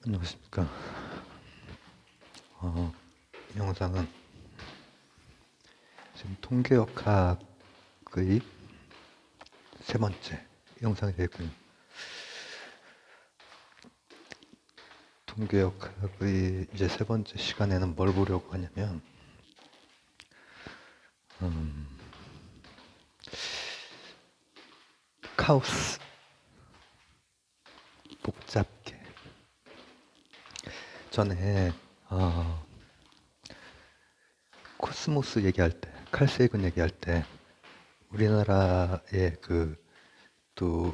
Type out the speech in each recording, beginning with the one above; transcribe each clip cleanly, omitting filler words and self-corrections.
안녕하십니까. 이 영상은 지금 통계역학의 세 번째 영상이 되겠군요. 통계역학의 이제 세 번째 시간에는 뭘 보려고 하냐면, 카오스, 복잡계. 전에 코스모스 얘기할 때, 칼 세이건 얘기할 때, 우리나라의 또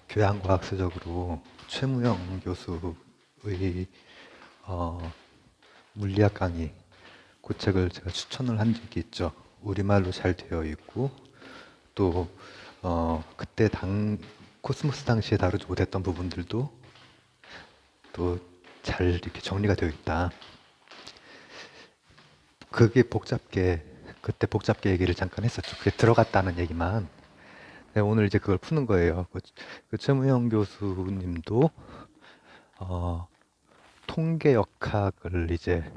교양과학서적으로 최무영 교수의 물리학 강의, 그 책을 제가 추천을 한 적이 있죠. 우리말로 잘 되어 있고, 또 그때 코스모스 당시에 다루지 못했던 부분들도 또 잘 이렇게 정리가 되어 있다. 그게 그때 복잡계 얘기를 잠깐 했었죠. 그게 들어갔다는 얘기만. 네, 오늘 이제 그걸 푸는 거예요. 그 최무영 교수님도 통계역학을 이제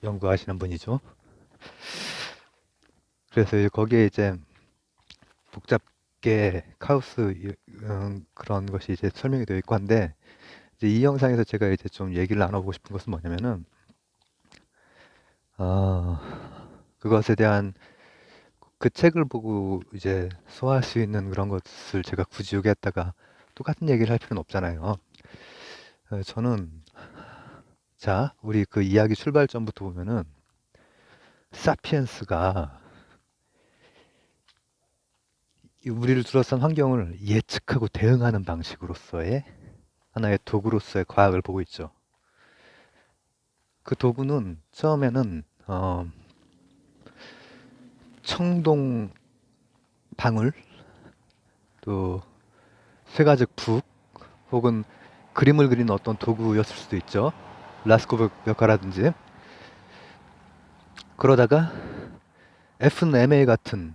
연구하시는 분이죠. 그래서 거기에 이제 복잡계 카오스 그런 것이 이제 설명이 되어 있고 한데, 이제 이 영상에서 제가 이제 좀 얘기를 나눠보고 싶은 것은 뭐냐면은 그것에 대한 그 책을 보고 이제 소화할 수 있는 그런 것을 제가 굳이 여기에다가 똑같은 얘기를 할 필요는 없잖아요. 저는 자, 우리 그 이야기 출발점부터 보면은 사피엔스가 우리를 둘러싼 환경을 예측하고 대응하는 방식으로서의 하나의 도구로서의 과학을 보고 있죠. 그 도구는 처음에는 청동 방울, 또 쇠가죽 북, 혹은 그림을 그리는 어떤 도구였을 수도 있죠. 라스코브 벽화라든지. 그러다가 FMA 같은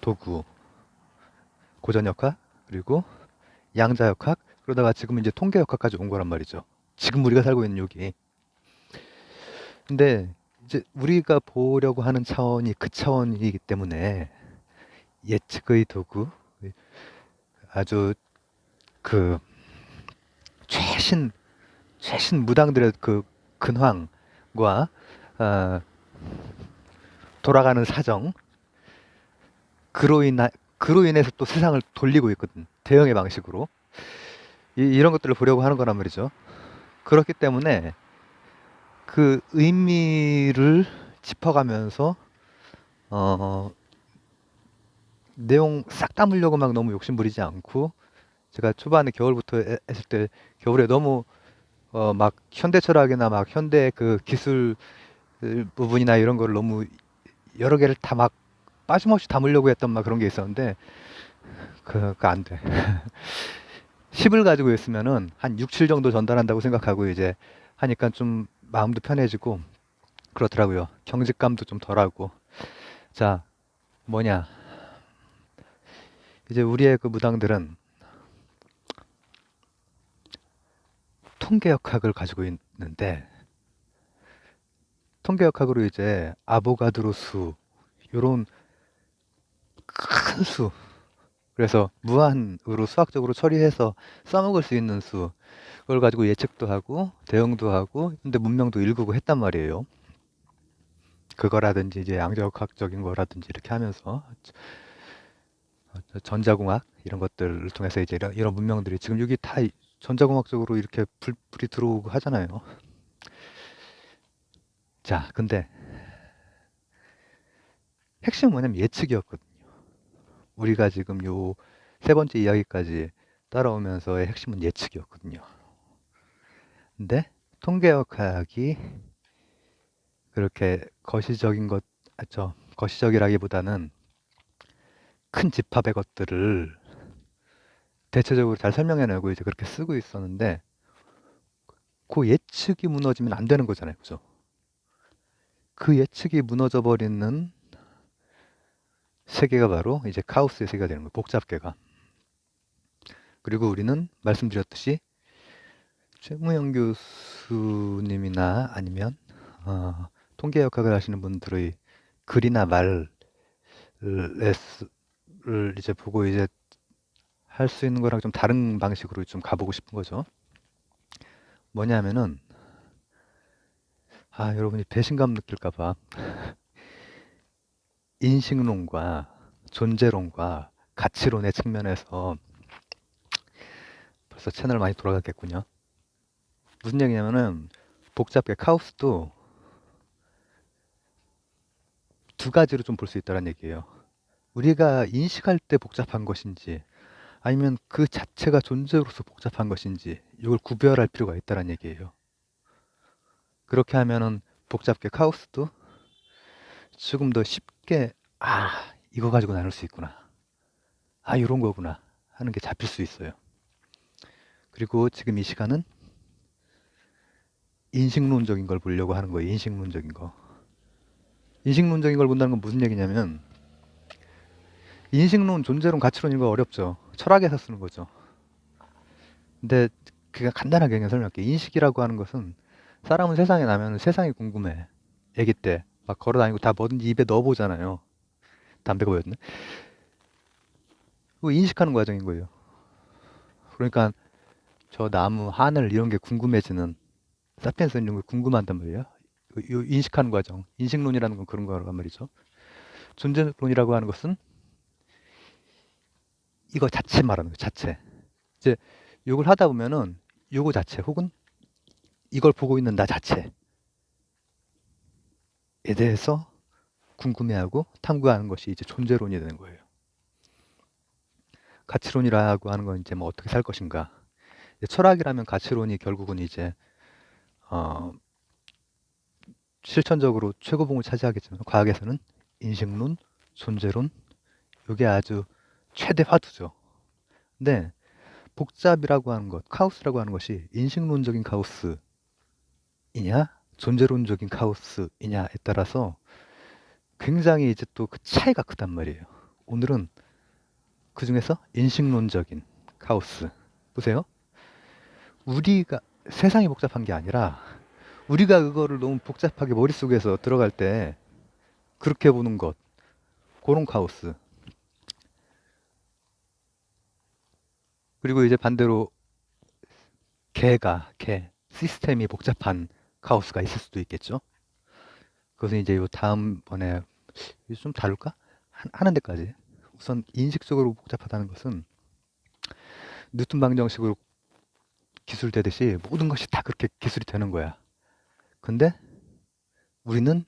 도구, 고전역학, 그리고 양자역학, 그러다가 지금 이제 통계역학까지 온 거란 말이죠. 지금 우리가 살고 있는 여기. 근데 이제 우리가 보려고 하는 차원이 그 차원이기 때문에 예측의 도구, 아주 그 최신 무당들의 그 근황과 돌아가는 사정, 그로 인해서 또 세상을 돌리고 있거든. 대응의 방식으로. 이런 것들을 보려고 하는 거란 말이죠. 그렇기 때문에 그 의미를 짚어가면서 어, 내용 싹 담으려고 막 너무 욕심부리지 않고, 제가 초반에 겨울부터 했을 때 겨울에 너무 막 현대 철학이나 막 현대 그 기술 부분이나 이런 거를 너무 여러 개를 다 막 빠짐없이 담으려고 했던 막 그런 게 있었는데 그거 안 돼. 10을 가지고 있으면은 한 6, 7 정도 전달한다고 생각하고 이제 하니까 좀 마음도 편해지고 그렇더라고요. 경직감도 좀 덜하고. 자, 뭐냐. 이제 우리의 그 무당들은 통계역학을 가지고 있는데, 통계역학으로 이제 아보가드로 수, 요런 큰 수, 그래서 무한으로 수학적으로 처리해서 써먹을 수 있는 수, 그걸 가지고 예측도 하고 대응도 하고 근데 문명도 일구고 했단 말이에요. 그거라든지 이제 양자역학적인 거라든지 이렇게 하면서 전자공학 이런 것들을 통해서 이제 이런 문명들이 지금 여기 다 전자공학적으로 이렇게 불이 들어오고 하잖아요. 자, 근데 핵심은 뭐냐면 예측이었거든요. 우리가 지금 요 세 번째 이야기까지 따라오면서의 핵심은 예측이었거든요. 근데 통계역학이 그렇게 거시적이라기보다는 큰 집합의 것들을 대체적으로 잘 설명해내고 이제 그렇게 쓰고 있었는데, 그 예측이 무너지면 안 되는 거잖아요. 그죠? 그 예측이 무너져 버리는 세계가 바로 이제 카오스의 세계가 되는 거예요. 복잡계가. 그리고 우리는 말씀드렸듯이 최무영 교수님이나 아니면 통계 역학을 하시는 분들의 글이나 말을 이제 보고 이제 할 수 있는 거랑 좀 다른 방식으로 좀 가보고 싶은 거죠. 뭐냐면은 여러분이 배신감 느낄까봐 인식론과 존재론과 가치론의 측면에서 벌써 채널 많이 돌아갔겠군요. 무슨 얘기냐면은 복잡하게 카오스도 두 가지로 좀 볼 수 있다는 얘기예요. 우리가 인식할 때 복잡한 것인지 아니면 그 자체가 존재로서 복잡한 것인지 이걸 구별할 필요가 있다는 얘기예요. 그렇게 하면은 복잡하게 카오스도 조금 더 쉽게 이거 가지고 나눌 수 있구나. 이런 거구나 하는 게 잡힐 수 있어요. 그리고 지금 이 시간은 인식론적인 걸 보려고 하는 거예요. 인식론적인 거. 인식론적인 걸 본다는 건 무슨 얘기냐면 인식론, 존재론, 가치론 이거 어렵죠. 철학에서 쓰는 거죠. 근데 그냥 간단하게 그냥 설명할게요. 인식이라고 하는 것은 사람은 세상에 나면 세상이 궁금해. 아기 때 막 걸어다니고 다 뭐든지 입에 넣어보잖아요. 담배가 보였네. 그거 인식하는 과정인 거예요. 그러니까 저 나무, 하늘 이런 게 궁금해지는 사피엔스는 이런 게 궁금한단 말이에요. 요 인식하는 과정. 인식론이라는 건 그런 거란 말이죠. 존재론이라고 하는 것은 이거 자체 말하는 거예요. 자체. 이제 요걸 하다 보면은 요거 자체 혹은 이걸 보고 있는 나 자체에 대해서 궁금해하고 탐구하는 것이 이제 존재론이 되는 거예요. 가치론이라고 하는 건 이제 뭐 어떻게 살 것인가. 철학이라면 가치론이 결국은 이제 실천적으로 최고봉을 차지하겠지만 과학에서는 인식론, 존재론 이게 아주 최대 화두죠. 근데 복잡이라고 하는 것, 카오스라고 하는 것이 인식론적인 카오스이냐, 존재론적인 카오스이냐에 따라서 굉장히 이제 또 그 차이가 크단 말이에요. 오늘은 그 중에서 인식론적인 카오스. 보세요. 우리가 세상이 복잡한 게 아니라 우리가 그거를 너무 복잡하게 머릿속에서 들어갈 때 그렇게 보는 것, 그런 카오스. 그리고 이제 반대로 개, 시스템이 복잡한 카오스가 있을 수도 있겠죠. 그것은 이제 요 다음번에 좀 다룰까? 하는 데까지. 우선 인식적으로 복잡하다는 것은 뉴턴 방정식으로 기술되듯이 모든 것이 다 그렇게 기술이 되는 거야. 근데 우리는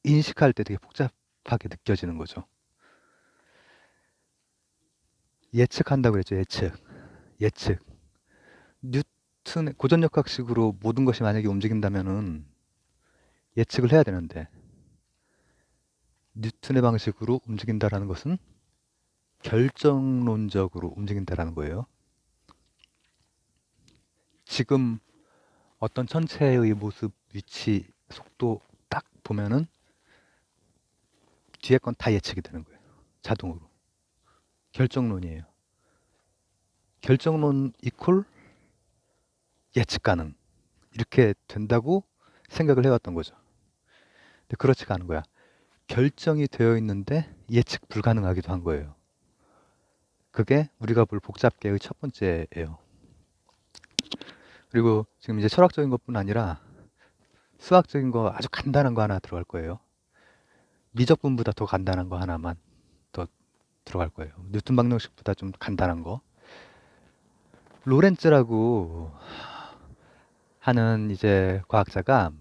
인식할 때 되게 복잡하게 느껴지는 거죠. 예측한다고 그랬죠. 예측. 뉴턴의 고전역학식으로 모든 것이 만약에 움직인다면은 예측을 해야 되는데 뉴턴의 방식으로 움직인다라는 것은 결정론적으로 움직인다라는 거예요. 지금 어떤 천체의 모습, 위치, 속도 딱 보면은 뒤에 건 다 예측이 되는 거예요. 자동으로. 결정론이에요. 결정론 이퀄 예측 가능. 이렇게 된다고 생각을 해왔던 거죠. 근데 그렇지가 않은 거야. 결정이 되어 있는데 예측 불가능하기도 한 거예요. 그게 우리가 볼 복잡계의 첫 번째예요. 그리고 지금 이제 철학적인 것뿐 아니라 수학적인 거 아주 간단한 거 하나 들어갈 거예요. 미적분보다 더 간단한 거 하나만 더 들어갈 거예요. 뉴턴 방정식보다 좀 간단한 거. 로렌츠라고 하는 이제 과학자가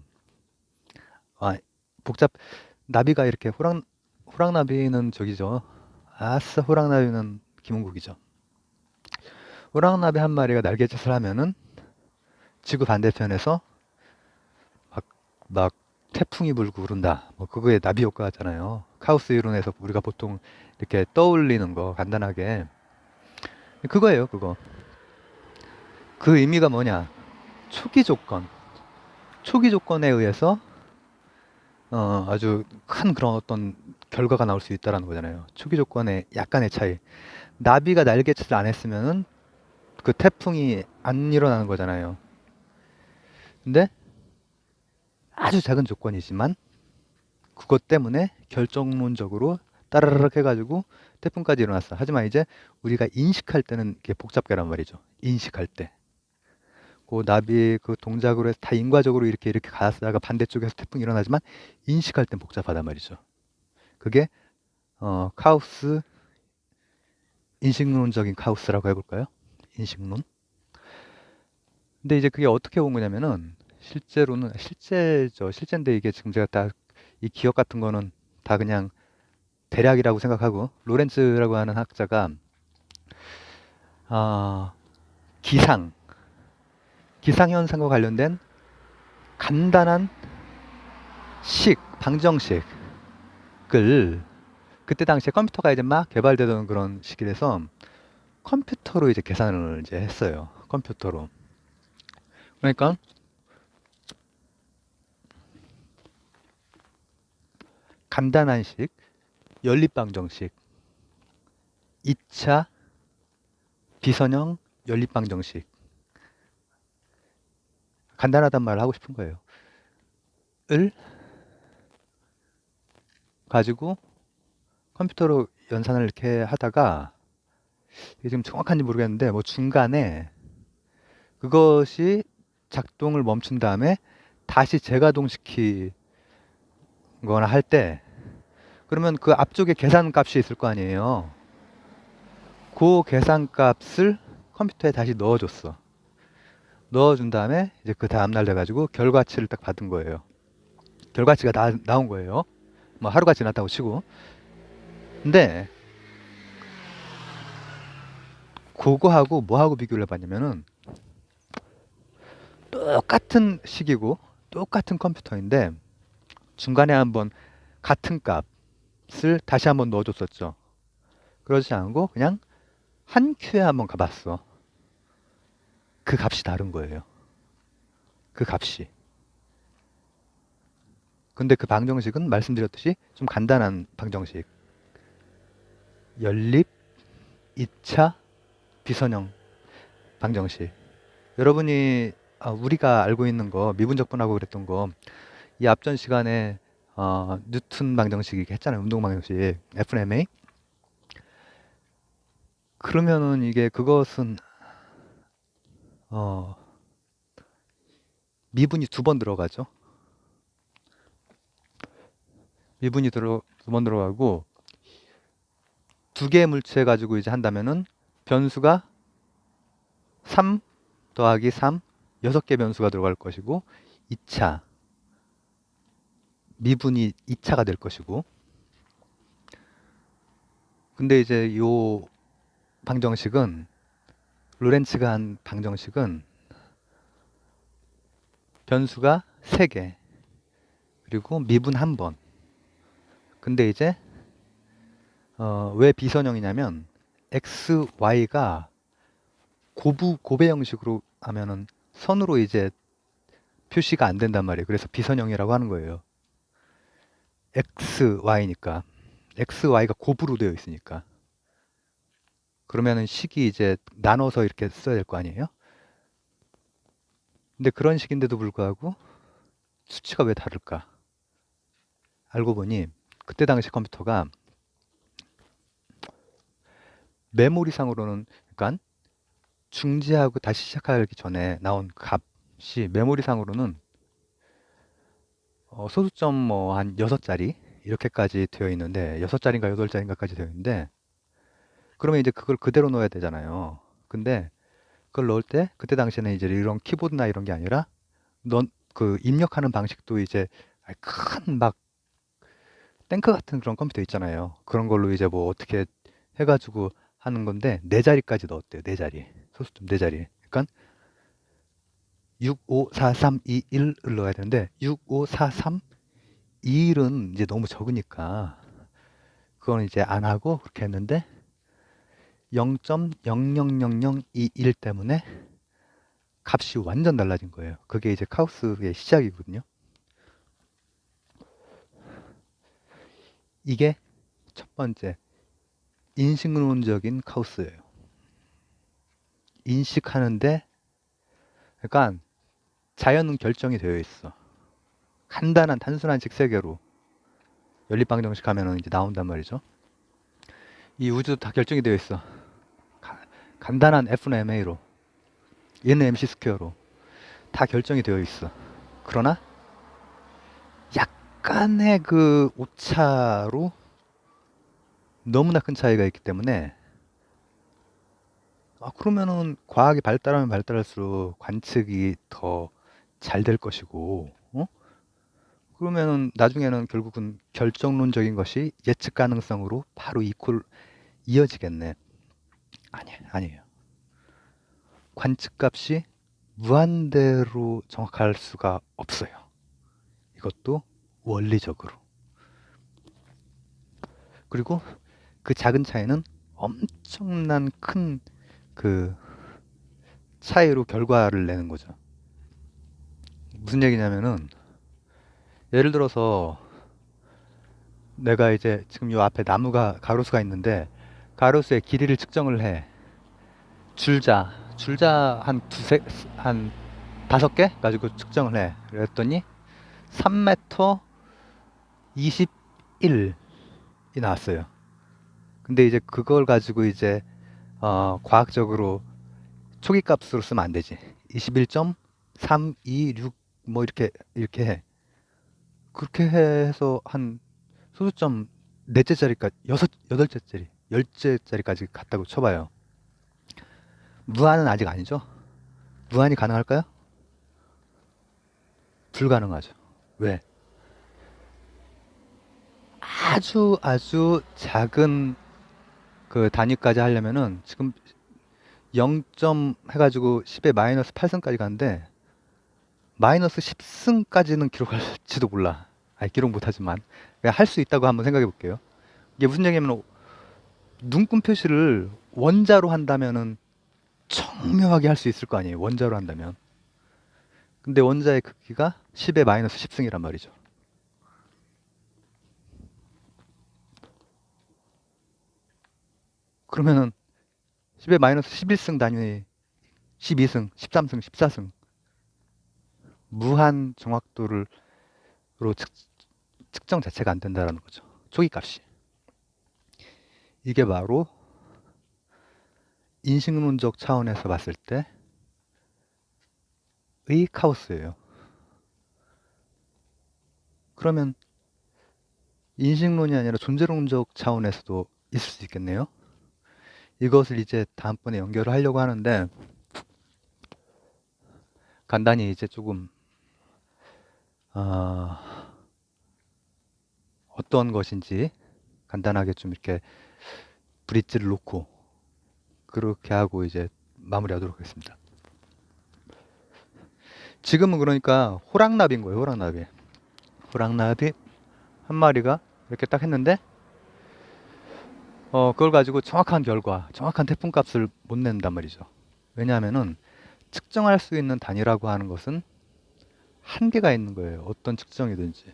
복잡 나비가 이렇게 호랑나비는 저기죠. 아싸 호랑나비는 김은국이죠. 호랑나비 한 마리가 날개짓을 하면은 지구 반대편에서 막 태풍이 불고 그런다. 뭐 그거에 나비 효과잖아요. 카우스 이론에서 우리가 보통 이렇게 떠올리는 거 간단하게 그거예요. 그거. 그 의미가 뭐냐? 초기 조건에 의해서 아주 큰 그런 어떤 결과가 나올 수 있다라는 거잖아요. 초기 조건의 약간의 차이. 나비가 날개짓을 안 했으면은 그 태풍이 안 일어나는 거잖아요. 근데 아주 작은 조건이지만 그것 때문에 결정론적으로 따라락 해가지고 태풍까지 일어났어. 하지만 이제 우리가 인식할 때는 이게 복잡하란 말이죠. 인식할 때. 그 나비 그 동작으로 해서 다 인과적으로 이렇게 가다가 반대쪽에서 태풍이 일어나지만 인식할 땐 복잡하단 말이죠. 그게 카오스, 인식론적인 카오스라고 해볼까요? 인식론. 근데 이제 그게 어떻게 온 거냐면은 실제로는 실제죠. 실제인데 이게 지금 제가 다 이 기억 같은 거는 다 그냥 대략이라고 생각하고 로렌츠라고 하는 학자가 아, 기상, 기상 현상과 관련된 간단한 방정식을 그때 당시에 컴퓨터가 이제 막 개발되던 그런 시기라서 컴퓨터로 이제 계산을 이제 했어요. 컴퓨터로. 그러니까 간단한 연립방정식, 2차 비선형 연립방정식. 간단하단 말을 하고 싶은 거예요. 을 가지고 컴퓨터로 연산을 이렇게 하다가 이게 지금 정확한지 모르겠는데 뭐 중간에 그것이 작동을 멈춘 다음에 다시 재가동시키거나 할 때 그러면 그 앞쪽에 계산값이 있을 거 아니에요. 그 계산값을 컴퓨터에 다시 넣어줬어. 넣어준 다음에 이제 그 다음날 돼가지고 결과치를 딱 받은 거예요. 결과치가 나온 거예요. 뭐 하루가 지났다고 치고. 근데 그거하고 뭐하고 비교를 해봤냐면은 똑같은 시기고 똑같은 컴퓨터인데 중간에 한번 같은 값을 다시 한번 넣어줬었죠. 그러지 않고 그냥 한 큐에 한번 가봤어. 그 값이 다른 거예요. 그 값이. 근데 그 방정식은 말씀드렸듯이 좀 간단한 방정식. 연립 2차 비선형 방정식. 여러분이 우리가 알고 있는 거 미분적분하고 그랬던 거 이 앞전 시간에 뉴턴 방정식 했잖아요. 운동 방정식 FMA. 그러면은 이게 그것은 어, 미분이 두 번 들어가죠. 미분이 두 번 들어가고 두 개의 물체 가지고 이제 한다면은 변수가 3 더하기 3, 6개 변수가 들어갈 것이고 2차 미분이 2차가 될 것이고 근데 이제 요 방정식은 로렌츠가 한 방정식은 변수가 3개 그리고 미분 1번 근데 이제 왜 비선형이냐면 x, y가 고배 형식으로 하면은 선으로 이제 표시가 안 된단 말이에요. 그래서 비선형이라고 하는 거예요. x, y니까 x, y가 곱으로 되어 있으니까 그러면은 식이 이제 나눠서 이렇게 써야 될 거 아니에요? 근데 그런 식인데도 불구하고 수치가 왜 다를까? 알고 보니 그때 당시 컴퓨터가 메모리상으로는 그러니까 중지하고 다시 시작하기 전에 나온 값이 메모리상으로는 소수점 뭐 한 6자리 이렇게까지 되어 있는데 6자리인가 8자리인가까지 되어 있는데 그러면 이제 그걸 그대로 넣어야 되잖아요. 근데 그걸 넣을 때 그때 당시에는 이제 이런 키보드나 이런 게 아니라 그 입력하는 방식도 이제 큰 막 탱크 같은 그런 컴퓨터 있잖아요. 그런 걸로 이제 뭐 어떻게 해가지고 하는 건데 4자리까지 넣었대요. 4자리. 소수점 4자리. 그러니까 6, 5, 4, 3, 2, 1을 넣어야 되는데 6, 5, 4, 3, 2, 1은 이제 너무 적으니까 그건 이제 안 하고 그렇게 했는데 0.000021 때문에 값이 완전 달라진 거예요. 그게 이제 카오스의 시작이거든요. 이게 첫 번째 인식론적인 카오스예요. 인식하는데 그러니까 자연은 결정이 되어 있어. 간단한 단순한 직세계로 연립방 정식 하면은 이제 나온단 말이죠. 이 우주도 다 결정이 되어 있어. 간단한 F는 MA로, 얘는 MC 스퀘어로 다 결정이 되어 있어. 그러나 약간의 그 오차로 너무나 큰 차이가 있기 때문에 그러면은 과학이 발달하면 발달할수록 관측이 더 잘 될 것이고, 그러면은 나중에는 결국은 결정론적인 것이 예측 가능성으로 바로 이어지겠네. 아니에요. 관측값이 무한대로 정확할 수가 없어요. 이것도 원리적으로. 그리고 그 작은 차이는 엄청난 큰 그 차이로 결과를 내는 거죠. 무슨 얘기냐면은 예를 들어서 내가 이제 지금 요 앞에 나무가 가로수가 있는데 가로수의 길이를 측정을 해. 줄자 한 5개 가지고 측정을 해. 그랬더니 3m 21이 나왔어요. 근데 이제 그걸 가지고 이제 과학적으로 초기 값으로 쓰면 안 되지. 21.326 뭐 이렇게 해. 그렇게 해서 한 소수점 넷째짜리까지 여덟째짜리, 열째짜리까지 갔다고 쳐봐요. 무한은 아직 아니죠? 무한이 가능할까요? 불가능하죠. 왜? 아주 작은 그 단위까지 하려면은 지금 0점 해가지고 10에 마이너스 8승까지 가는데 마이너스 10승까지는 기록할지도 몰라. 아니, 기록 못하지만 할 수 있다고 한번 생각해 볼게요. 이게 무슨 얘기냐면 눈금 표시를 원자로 한다면은 청명하게 할 수 있을 거 아니에요. 원자로 한다면. 근데 원자의 크기가 10의 마이너스 10승이란 말이죠. 그러면은 10의 마이너스 11승 단위 12승, 13승, 14승 무한 정확도로 측정 자체가 안 된다는 거죠. 초기 값이. 이게 바로 인식론적 차원에서 봤을 때의 카오스예요. 그러면 인식론이 아니라 존재론적 차원에서도 있을 수 있겠네요. 이것을 이제 다음번에 연결을 하려고 하는데 간단히 이제 조금 어떤 것인지 간단하게 좀 이렇게 브릿지를 놓고 그렇게 하고 이제 마무리하도록 하겠습니다. 지금은 그러니까 호랑나비인 거예요. 호랑나비 한 마리가 이렇게 딱 했는데 그걸 가지고 정확한 결과, 정확한 태풍 값을 못 낸단 말이죠. 왜냐하면은 측정할 수 있는 단위라고 하는 것은 한계가 있는 거예요. 어떤 측정이든지.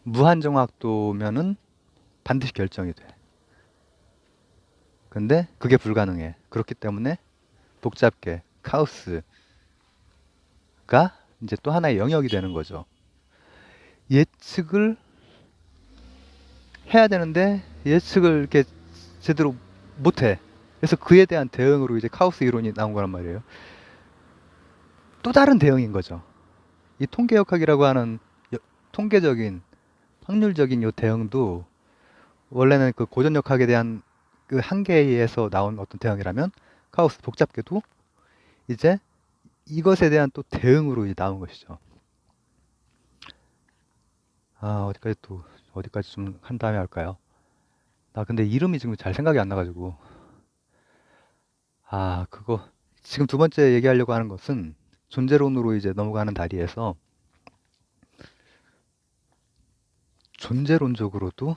무한 정확도면은 반드시 결정이 돼. 근데 그게 불가능해. 그렇기 때문에 복잡계, 카오스가 이제 또 하나의 영역이 되는 거죠. 예측을 해야 되는데 예측을 이렇게 제대로 못해. 그래서 그에 대한 대응으로 이제 카오스 이론이 나온 거란 말이에요. 또 다른 대응인 거죠. 이 통계역학이라고 하는 통계적인 확률적인 요 대응도 원래는 그 고전역학에 대한 그 한계에서 나온 어떤 대응이라면 카오스 복잡계도 이제 이것에 대한 또 대응으로 이제 나온 것이죠. 어디까지 좀 한 다음에 할까요? 나 근데 이름이 지금 잘 생각이 안 나가지고 그거 지금 두 번째 얘기하려고 하는 것은 존재론으로 이제 넘어가는 다리에서 존재론적으로도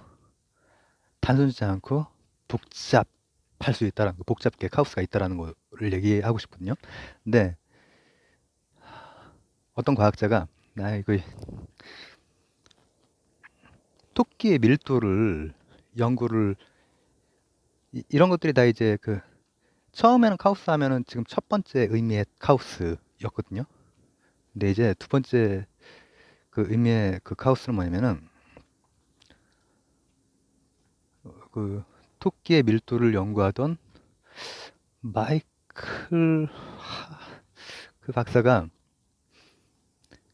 단순하지 않고 복잡할 수 있다는 거, 복잡계 카오스가 있다라는 거를 얘기하고 싶거든요. 근데 어떤 과학자가 이거 토끼의 밀도를 연구를 이런 것들이 다 이제 처음에는 카오스 하면은 지금 첫 번째 의미의 카오스였거든요. 근데 이제 두 번째 그 의미의 그 카오스는 뭐냐면은 그 토끼의 밀도를 연구하던 마이클 그 박사가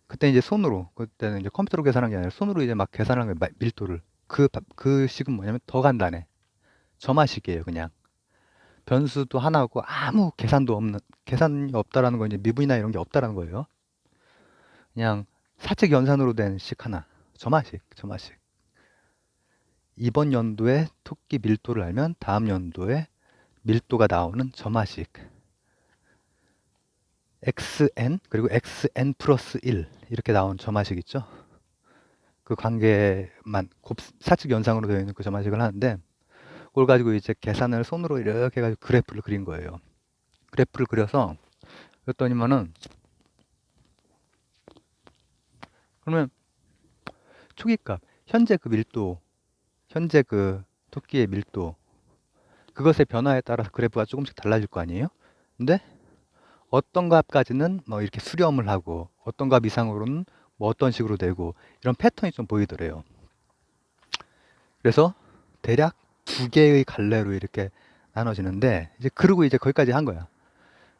그때 이제 손으로 그때는 이제 컴퓨터로 계산한 게 아니라 손으로 이제 막 계산한 거예요. 밀도를 그 식은 뭐냐면 더 간단해. 점화식이에요. 그냥 변수도 하나고 아무 계산이 없다라는 건 이제 미분이나 이런 게 없다라는 거예요. 그냥 사칙 연산으로 된 식 하나. 점화식. 이번 연도에 토끼 밀도를 알면 다음 연도에 밀도가 나오는 점화식. xn 그리고 xn 플러스 1 이렇게 나온 점화식 있죠. 그 관계만 사칙 연상으로 되어 있는 그 점화식을 하는데 그걸 가지고 이제 계산을 손으로 이렇게 해가지고 그래프를 그린 거예요. 그래프를 그려서 그랬더니만은 그러면 초기값 현재 그 밀도 현재 그 토끼의 밀도 그것의 변화에 따라서 그래프가 조금씩 달라질 거 아니에요? 근데 어떤 값까지는 뭐 이렇게 수렴을 하고 어떤 값 이상으로는 뭐 어떤 식으로 되고 이런 패턴이 좀 보이더래요. 그래서 대략 두 개의 갈래로 이렇게 나눠지는데 이제 그리고 이제 거기까지 한 거야.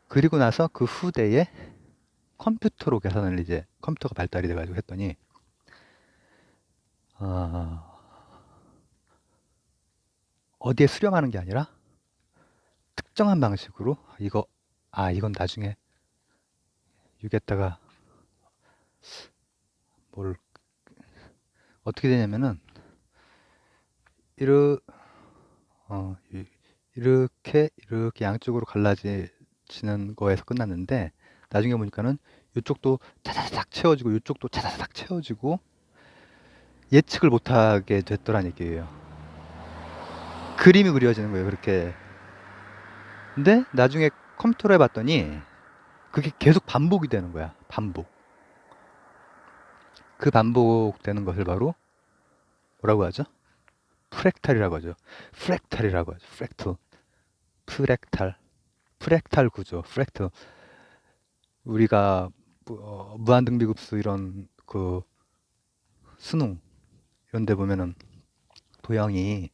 그리고 나서 그 후대에 컴퓨터로 계산을 이제 컴퓨터가 발달이 돼가지고 했더니 어, 어디에 수렴하는 게 아니라 특정한 방식으로 이건 나중에 여기에다가 뭘 어떻게 되냐면은 이르 이렇게 양쪽으로 갈라지는 거에서 끝났는데 나중에 보니까는 이쪽도 차다닥 채워지고 이쪽도 차다닥 채워지고 예측을 못하게 됐더란 얘기예요. 그림이 그려지는 거예요, 그렇게. 근데 나중에 컴퓨터로 해봤더니 그게 계속 반복이 되는 거야, 반복. 그 반복되는 것을 바로 뭐라고 하죠? 프랙탈이라고 하죠. 프랙탈. 프랙탈 구조, 프랙탈. 우리가 무한등비급수 이런 그 수능 이런 데 보면은 도형이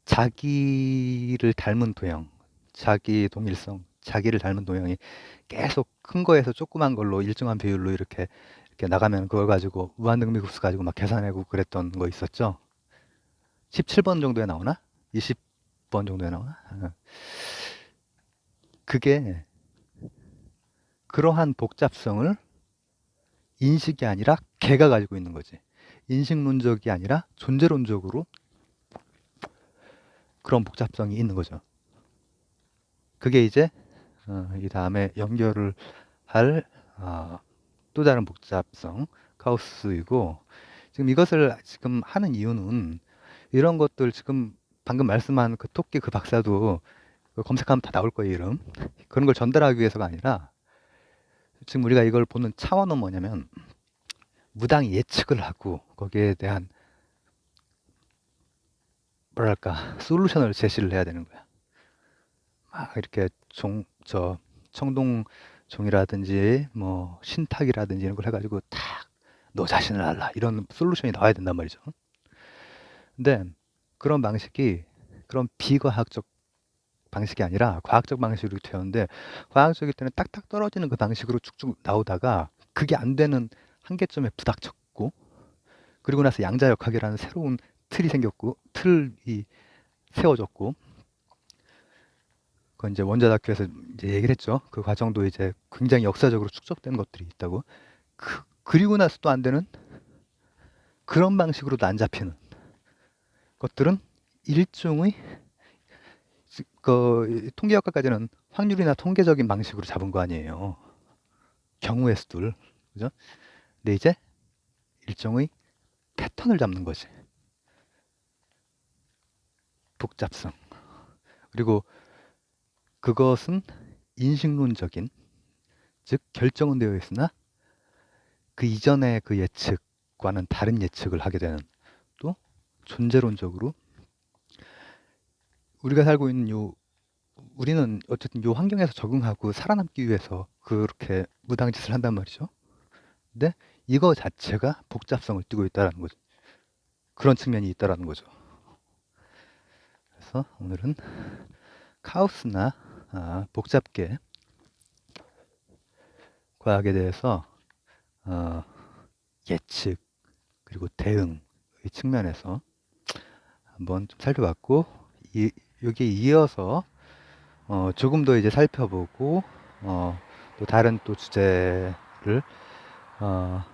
자기를 닮은 도형, 자기 동일성, 자기를 닮은 도형이 계속 큰 거에서 조그만 걸로 일정한 비율로 이렇게 나가면 그걸 가지고 무한등비급수 가지고 막 계산하고 그랬던 거 있었죠. 17번 정도에 나오나? 20번 정도에 나오나? 그게 그러한 복잡성을 인식이 아니라 개가 가지고 있는 거지. 인식론적이 아니라 존재론적으로 그런 복잡성이 있는 거죠. 그게 이제 이 다음에 연결을 할 또 다른 복잡성 카오스이고 지금 이것을 지금 하는 이유는 이런 것들 지금 방금 말씀한 그 토끼 그 박사도 검색하면 다 나올 거예요, 이름. 그런 걸 전달하기 위해서가 아니라 지금 우리가 이걸 보는 차원은 뭐냐면 무당히 예측을 하고 거기에 대한 뭐랄까 솔루션을 제시를 해야 되는 거야. 막 이렇게 청동 종이라든지 뭐 신탁이라든지 이런 걸 해가지고 탁 너 자신을 알라 이런 솔루션이 나와야 된단 말이죠. 근데 그런 방식이 그런 비과학적 방식이 아니라 과학적 방식으로 되었는데 과학적일 때는 딱딱 떨어지는 그 방식으로 쭉쭉 나오다가 그게 안 되는 한계점에 부닥쳤고 그리고 나서 양자역학이라는 새로운 틀이 세워졌고 그건 이제 원자 다큐에서 이제 얘기를 했죠. 그 과정도 이제 굉장히 역사적으로 축적된 것들이 있다고. 그리고 나서 또 안 되는 그런 방식으로도 안 잡히는 것들은 일종의 그 통계학과까지는 확률이나 통계적인 방식으로 잡은 거 아니에요. 경우의 수들, 그죠? 근데 이제 일종의 패턴을 잡는 거지. 복잡성. 그리고 그것은 인식론적인, 즉 결정은 되어 있으나 그 이전의 그 예측과는 다른 예측을 하게 되는 또 존재론적으로 우리가 살고 있는 요 우리는 어쨌든 요 환경에서 적응하고 살아남기 위해서 그렇게 무당짓을 한단 말이죠. 근데 이거 자체가 복잡성을 띠고 있다라는 거죠. 그런 측면이 있다라는 거죠. 그래서 오늘은 카오스나 복잡계 과학에 대해서 어, 예측 그리고 대응의 측면에서 한번 좀 살펴봤고 여기에 이어서 조금 더 이제 살펴보고 또 다른 또 주제를 어,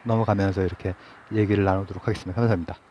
넘어가면서 이렇게 얘기를 나누도록 하겠습니다. 감사합니다.